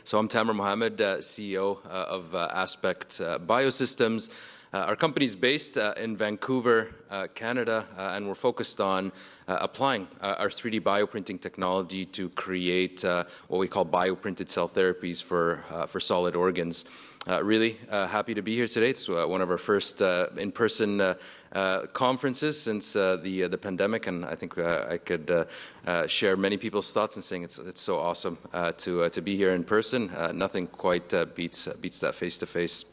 So I'm Tamer Mohamed, CEO of Aspect Biosystems. Our company is based in Vancouver, Canada, and we're focused on applying our 3D bioprinting technology to create what we call bioprinted cell therapies for solid organs. Really happy to be here today. It's one of our first in-person conferences since the pandemic, and I think I could share many people's thoughts in saying it's so awesome to be here in person. Nothing quite beats that face-to-face.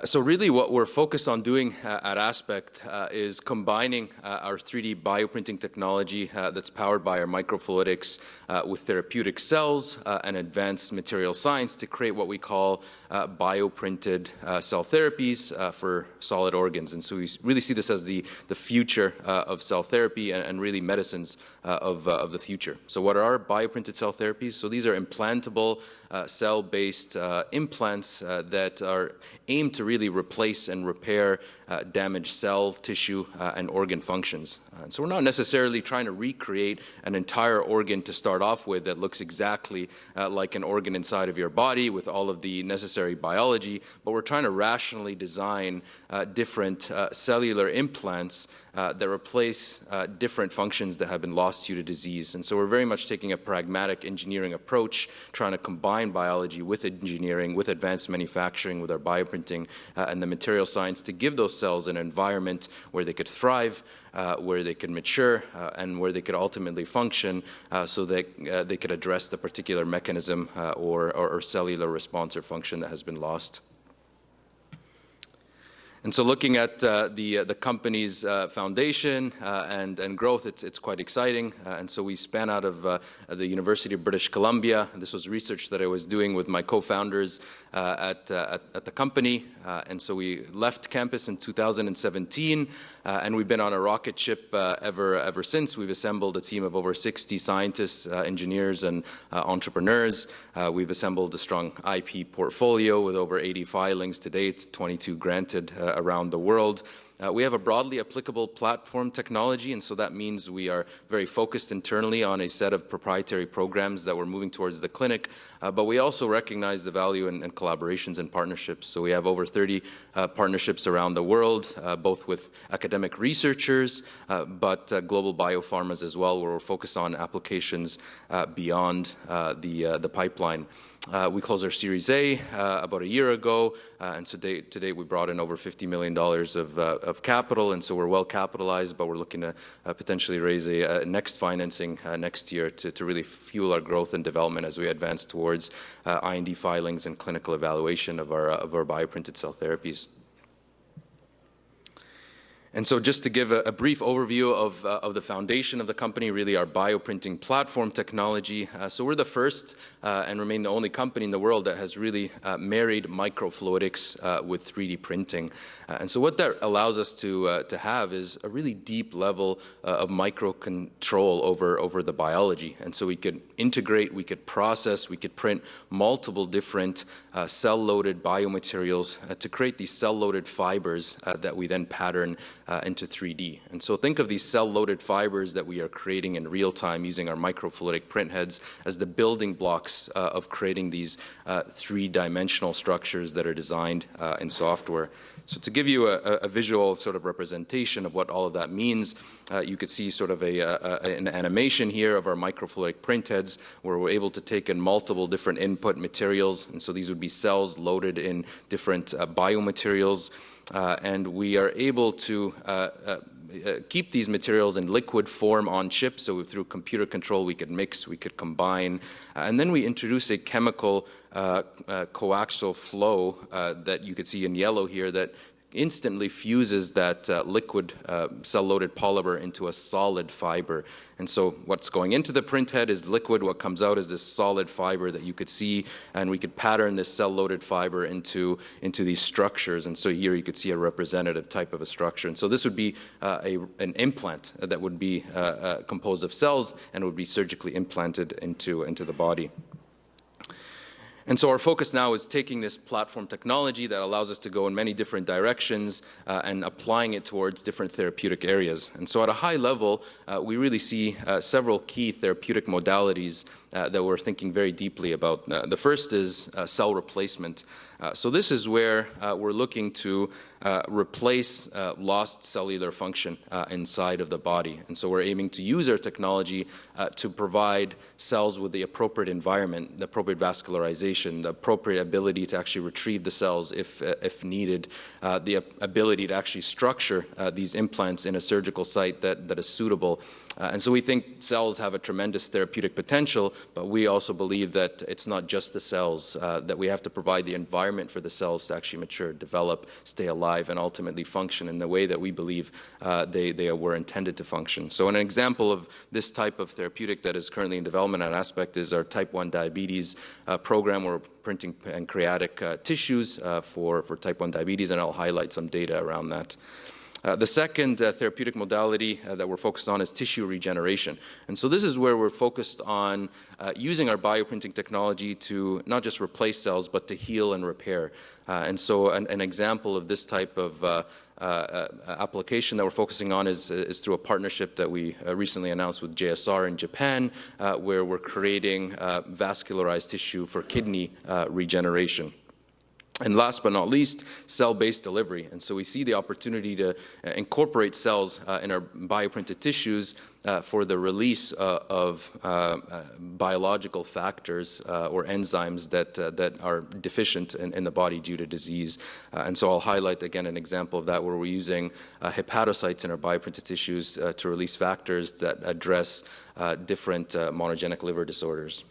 So really what we're focused on doing at Aspect is combining our 3D bioprinting technology that's powered by our microfluidics with therapeutic cells and advanced material science to create what we call bioprinted cell therapies for solid organs. And so we really see this as the future of cell therapy and really medicines of the future. So what are bioprinted cell therapies? So these are implantable cell-based implants that are aimed to really replace and repair damaged cell, tissue, and organ functions. So we're not necessarily trying to recreate an entire organ to start off with that looks exactly like an organ inside of your body with all of the necessary biology, but we're trying to rationally design different cellular implants that replace different functions that have been lost due to disease. And so we're very much taking a pragmatic engineering approach, trying to combine biology with engineering, with advanced manufacturing, with our bioprinting and the material science to give those cells an environment where they could thrive, where they could mature, and where they could ultimately function so that they could address the particular mechanism or cellular response or function that has been lost. And so looking at the company's foundation and growth, it's quite exciting. And so we span out of the University of British Columbia. This was research that I was doing with my co-founders at the company. And so we left campus in 2017, and we've been on a rocket ship ever since. We've assembled a team of over 60 scientists, engineers, and entrepreneurs. We've assembled a strong IP portfolio with over 80 filings to date, 22 granted around the world. We have a broadly applicable platform technology, and so that means we are very focused internally on a set of proprietary programs that we're moving towards the clinic, but we also recognize the value in collaborations and partnerships. So we have over 30 partnerships around the world, both with academic researchers, but global biopharmas as well, where we're focused on applications beyond the pipeline. We closed our Series A about a year ago, and today we brought in over $50 million of capital, and so we're well capitalized, but we're looking to potentially raise a next financing next year to really fuel our growth and development as we advance towards IND filings and clinical evaluation of our bioprinted cell therapies. And so just to give a brief overview of the foundation of the company, really our bioprinting platform technology. So we're the first and remain the only company in the world that has really married microfluidics with 3D printing. And so what that allows us to have is a really deep level of micro control over the biology. And so we could integrate, we could process, we could print multiple different cell-loaded biomaterials to create these cell-loaded fibers that we then pattern into 3D. And so think of these cell-loaded fibers that we are creating in real time using our microfluidic print heads as the building blocks of creating these three-dimensional structures that are designed in software. So to give you a visual sort of representation of what all of that means, you could see sort of an animation here of our microfluidic print heads where we're able to take in multiple different input materials. And so these would be cells loaded in different biomaterials. And we are able to keep these materials in liquid form on chip. So through computer control, we could mix, we could combine. And then we introduce a chemical coaxial flow that you could see in yellow here that instantly fuses that liquid cell-loaded polymer into a solid fiber. And so what's going into the print head is liquid. What comes out is this solid fiber that you could see, and we could pattern this cell-loaded fiber into these structures. And so here you could see a representative type of a structure. And so this would be an implant that would be composed of cells and would be surgically implanted into the body. And so our focus now is taking this platform technology that allows us to go in many different directions and applying it towards different therapeutic areas. And so at a high level, we really see several key therapeutic modalities that we're thinking very deeply about. The first is cell replacement. So this is where we're looking to replace lost cellular function inside of the body. And so we're aiming to use our technology to provide cells with the appropriate environment, the appropriate vascularization, the appropriate ability to actually retrieve the cells if needed, the ability to actually structure these implants in a surgical site that is suitable. And so we think cells have a tremendous therapeutic potential, but we also believe that it's not just the cells, that we have to provide the environment for the cells to actually mature, develop, stay alive, and ultimately function in the way that we believe they were intended to function. So an example of this type of therapeutic that is currently in development at Aspect is our type 1 diabetes program, where we're printing pancreatic tissues for type 1 diabetes, and I'll highlight some data around that. The second therapeutic modality that we're focused on is tissue regeneration. And so this is where we're focused on using our bioprinting technology to not just replace cells, but to heal and repair. And so an example of this type of application that we're focusing on is through a partnership that we recently announced with JSR in Japan, where we're creating vascularized tissue for kidney regeneration. And last but not least, cell-based delivery. And so we see the opportunity to incorporate cells in our bioprinted tissues for the release of biological factors or enzymes that are deficient in the body due to disease. And so I'll highlight again an example of that, where we're using hepatocytes in our bioprinted tissues to release factors that address different monogenic liver disorders.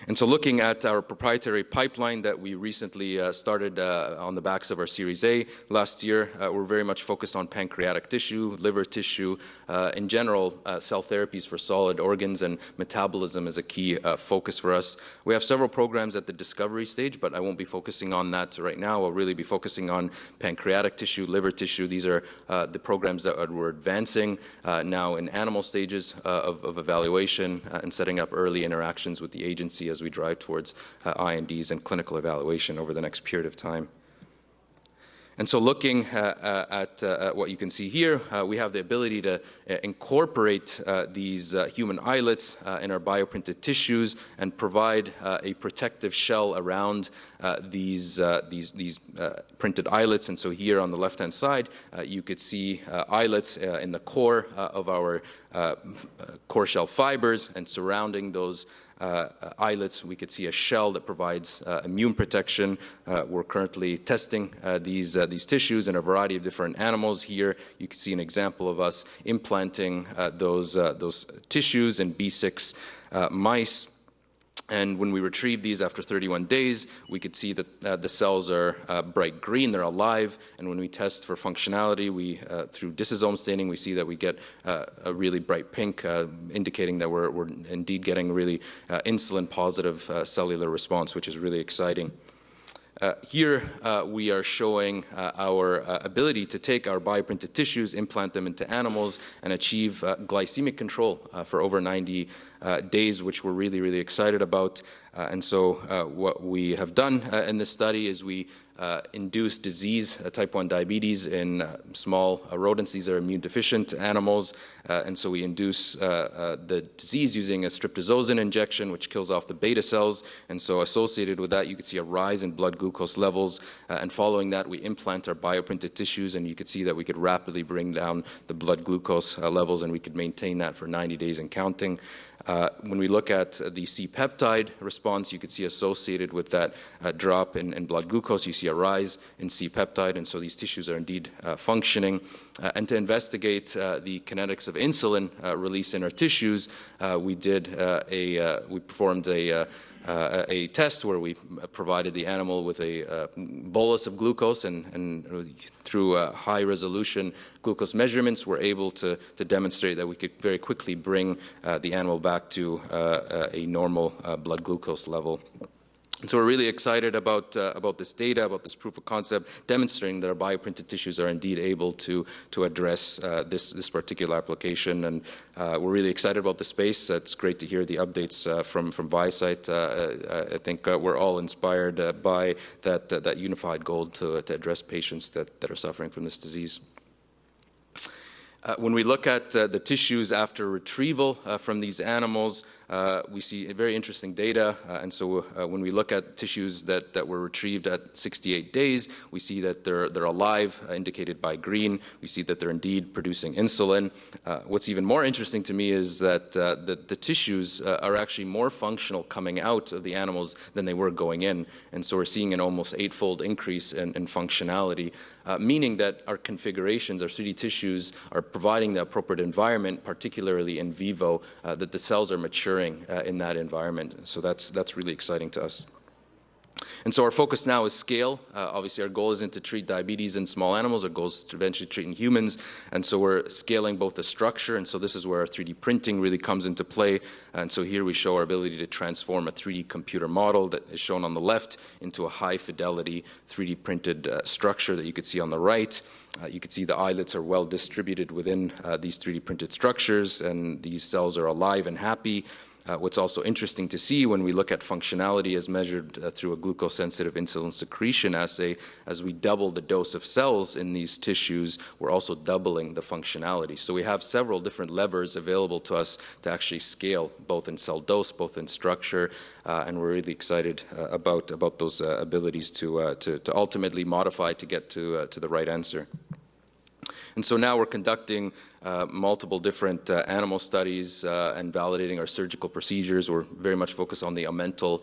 And so looking at our proprietary pipeline that we recently started on the backs of our Series A last year, we're very much focused on pancreatic tissue, liver tissue. In general, cell therapies for solid organs and metabolism is a key focus for us. We have several programs at the discovery stage, but I won't be focusing on that right now. I'll really be focusing on pancreatic tissue, liver tissue. These are the programs that we're advancing now in animal stages of evaluation and setting up early interactions with the agency as we drive towards INDs and clinical evaluation over the next period of time. And so looking at what you can see here, we have the ability to incorporate these human islets in our bioprinted tissues and provide a protective shell around these printed islets. And so here on the left-hand side, you could see islets in the core of our core shell fibers, and surrounding those islets, we could see a shell that provides immune protection. We're currently testing these tissues in a variety of different animals. Here, you can see an example of us implanting those tissues in B6 mice. And when we retrieve these after 31 days, we could see that the cells are bright green, they're alive. And when we test for functionality, through dysosome staining, we see that we get a really bright pink, indicating that we're indeed getting really insulin-positive cellular response, which is really exciting. Here we are showing our ability to take our bioprinted tissues, implant them into animals, and achieve glycemic control for over 90 days, which we're really, really excited about. And so what we have done in this study is we induce disease, type 1 diabetes, in small rodents. These are immune deficient animals. And so we induce the disease using a streptozotocin injection, which kills off the beta cells. And so associated with that, you could see a rise in blood glucose levels. And following that, we implant our bioprinted tissues, and you could see that we could rapidly bring down the blood glucose levels, and we could maintain that for 90 days and counting. When we look at the C-peptide response, you could see associated with that drop in blood glucose, you see a rise in C-peptide, and so these tissues are indeed functioning. And to investigate the kinetics of insulin release in our tissues, we performed a test where we provided the animal with a bolus of glucose, and through high-resolution glucose measurements, we're able to demonstrate that we could very quickly bring the animal back to a normal blood glucose level. And so we're really excited about this data, about this proof of concept, demonstrating that our bioprinted tissues are indeed able to address this particular application. And we're really excited about the space. It's great to hear the updates from ViaCyte. I think we're all inspired by that unified goal to address patients that are suffering from this disease. When we look at the tissues after retrieval from these animals, we see very interesting data. And so when we look at tissues that were retrieved at 68 days, we see that they're alive, indicated by green. We see that they're indeed producing insulin. What's even more interesting to me is that the tissues are actually more functional coming out of the animals than they were going in. And so we're seeing an almost 8-fold increase in functionality, meaning that our configurations, our 3D tissues, are providing the appropriate environment, particularly in vivo, that the cells are maturing in that environment. So that's really exciting to us. And so our focus now is scale. Obviously, our goal isn't to treat diabetes in small animals. Our goal is to eventually treat in humans. And so we're scaling both the structure, and so this is where our 3D printing really comes into play. And so here we show our ability to transform a 3D computer model that is shown on the left into a high-fidelity 3D printed structure that you could see on the right. You can see the eyelids are well distributed within these 3D printed structures, and these cells are alive and happy. What's also interesting to see when we look at functionality as measured through a glucose-sensitive insulin secretion assay, as we double the dose of cells in these tissues, we're also doubling the functionality. So we have several different levers available to us to actually scale, both in cell dose, both in structure, and we're really excited about those abilities to ultimately modify to get to the right answer. And so now we're conducting multiple different animal studies and validating our surgical procedures. We're very much focused on the omental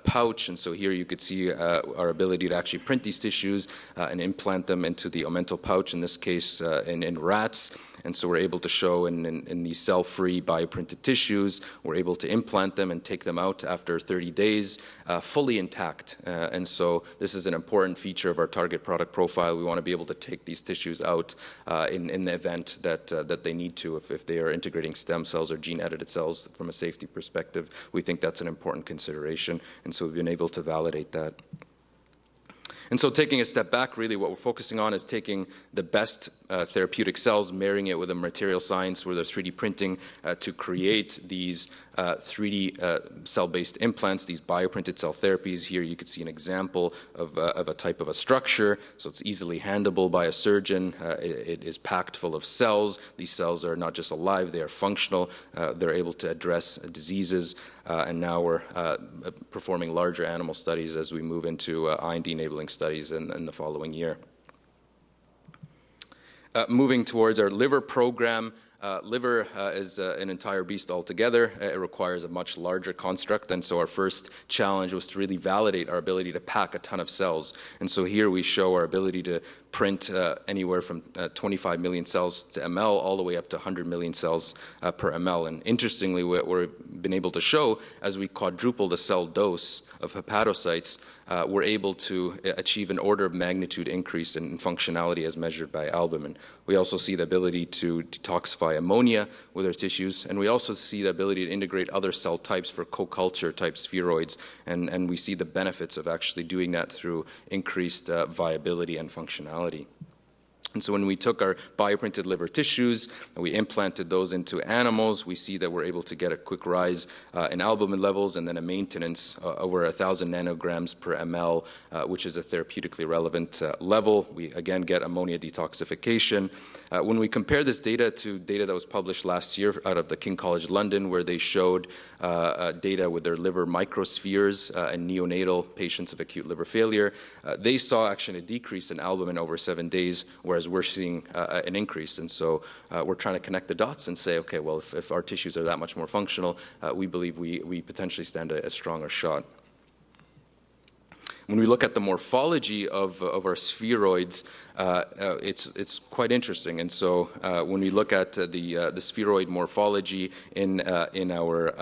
pouch, and so here you could see our ability to actually print these tissues and implant them into the omental pouch, in this case in rats. And so we're able to show in these cell-free bioprinted tissues, we're able to implant them and take them out after 30 days fully intact. And so this is an important feature of our target product profile. We want to be able to take these tissues out in the event that they need to, if they are integrating stem cells or gene-edited cells from a safety perspective. We think that's an important consideration, and so we've been able to validate that. And so taking a step back, really what we're focusing on is taking the best therapeutic cells, marrying it with a material science where they're 3D printing to create these 3D cell-based implants, these bioprinted cell therapies. Here you could see an example of a type of a structure, so it's easily handleable by a surgeon. It is packed full of cells. These cells are not just alive, they are functional. They're able to address diseases, and now we're performing larger animal studies as we move into IND-enabling studies in the following year. Moving towards our liver program, liver is an entire beast altogether. It requires a much larger construct, and so our first challenge was to really validate our ability to pack a ton of cells. And so here we show our ability to print anywhere from 25 million cells to ml all the way up to 100 million cells per ml. And interestingly, what we've been able to show, as we quadruple the cell dose of hepatocytes, we're able to achieve an order of magnitude increase in functionality as measured by albumin. We also see the ability to detoxify ammonia with our tissues, and we also see the ability to integrate other cell types for co-culture type spheroids, and we see the benefits of actually doing that through increased viability and functionality. And so when we took our bioprinted liver tissues and we implanted those into animals, we see that we're able to get a quick rise in albumin levels and then a maintenance over 1,000 nanograms per ml, which is a therapeutically relevant level. We again get ammonia detoxification. When we compare this data to data that was published last year out of the King College London, where they showed data with their liver microspheres in neonatal patients of acute liver failure, they saw actually a decrease in albumin over 7 days, whereas we're seeing an increase. And so we're trying to connect the dots and say, okay, well, if our tissues are that much more functional, we believe we potentially stand a stronger shot. When we look at the morphology of our spheroids, it's quite interesting. And so when we look at the spheroid morphology in our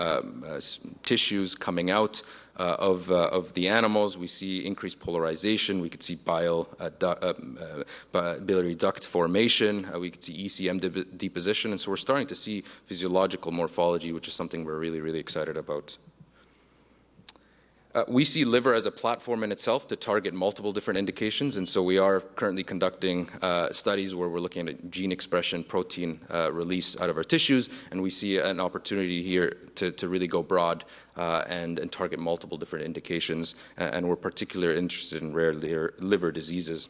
tissues coming out of the animals, we see increased polarization. We could see biliary duct formation. We could see ECM deposition. And so we're starting to see physiological morphology, which is something we're really, really excited about. We see liver as a platform in itself to target multiple different indications, and so we are currently conducting studies where we're looking at gene expression, protein release out of our tissues, and we see an opportunity here to really go broad and target multiple different indications, and we're particularly interested in rare liver diseases.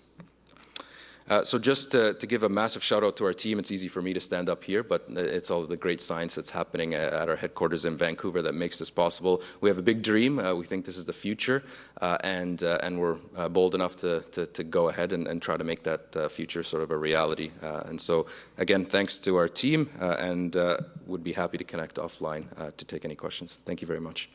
So just to give a massive shout out to our team, it's easy for me to stand up here, but it's all the great science that's happening at our headquarters in Vancouver that makes this possible. We have a big dream. We think this is the future, and we're bold enough to go ahead and try to make that future sort of a reality. And so, again, thanks to our team, and would be happy to connect offline to take any questions. Thank you very much.